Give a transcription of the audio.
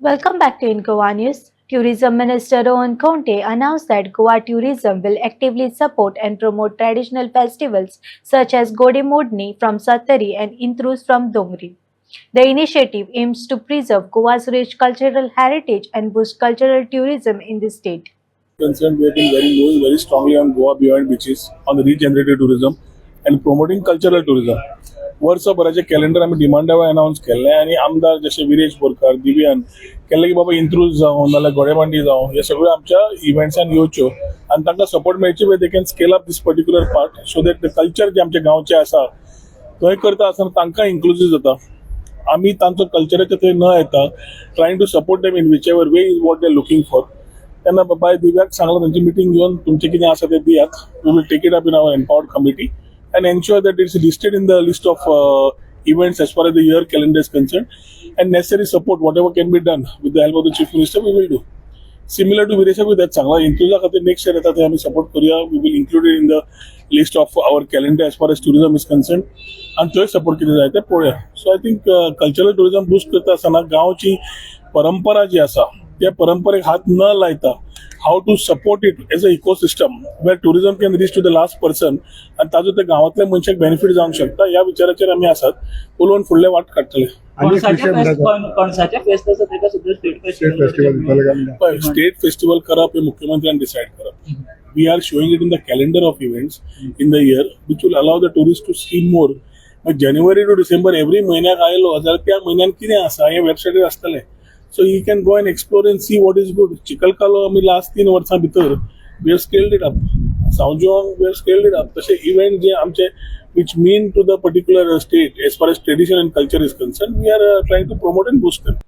Welcome back to In Goa News. Tourism Minister Rohan Khonte announced that Goa tourism will actively support and promote traditional festivals such as Godimodni from Sattari and Intrus from Dongri. The initiative aims to preserve Goa's rich cultural heritage and boost cultural tourism in the state. Concerned, we have been moving very strongly on Goa beyond beaches, on the regenerative tourism and promoting cultural tourism. वर्षभराचे calendar आम्ही डिमांडावर announce केले आणि आमदार जसे विरेश बोरकार दिव्यान केले की बाबा इंत्रूज जावं नाल्यार गोडेमांडी जावं हे सगळ्यो आमच्या इव्हेंट्सान येवच्यो आणि तांकां सपोर्ट मेळची वे they can scale up this particular part so that the culture जे आमचे गांवचे आसा थंय करता आसतना तांकां इन्क्लुजीव जाता. आमी तांचो कल्चराचे थंय न येता trying to support them in whichever way is what they are looking for. त्यांना बाबा दिव्याक सांगला त्यांची मिटिंग घेऊन तुमचे कितें आसा ते दियात. We will take it up in our empowered committee and ensure that it's listed in the list of events as far as the year calendar is concerned, and necessary support whatever can be done with the help of the chief minister we will do. Similar to Viresha with that सांगला include खातीर next year येता ते आमी support करूया. We will include in the list of our calendar as far as tourism is concern आणि थंय support कितें जाय ते पळोवया. So I think cultural tourism boost करता आसतना गांवची परंपरा जी आसा त्या परंपरेक हात न लायता how to support it as an ecosystem where tourism can reach to the last person आणि ताजो त्या गावातल्या मनशाक बेनिफिट जावंक शकता ह्या विचाराचेर आमी आसात उलोवन फुडले वाट काडटले. स्टेट फेस्टिवल करप हे मुख्यमंत्र्यान डिसायड करप. We are showing it in the calendar of events in the year which will allow the tourist to see more. January to December every म्हयन्याक आयलो जाल्यार त्या म्हयन्यान कितें आसा हे वेबसायटीर आसतलें. So he can go and explore and see what is good. Chikalkalo आम्ही लास्ट 3 वर्सां भितर we have scaled it up. Saunjong we have scaled it up. तसे इव्हेंट जे आमचे which mean to the particular state as far as tradition and culture is concerned, we are trying to promote and boost them.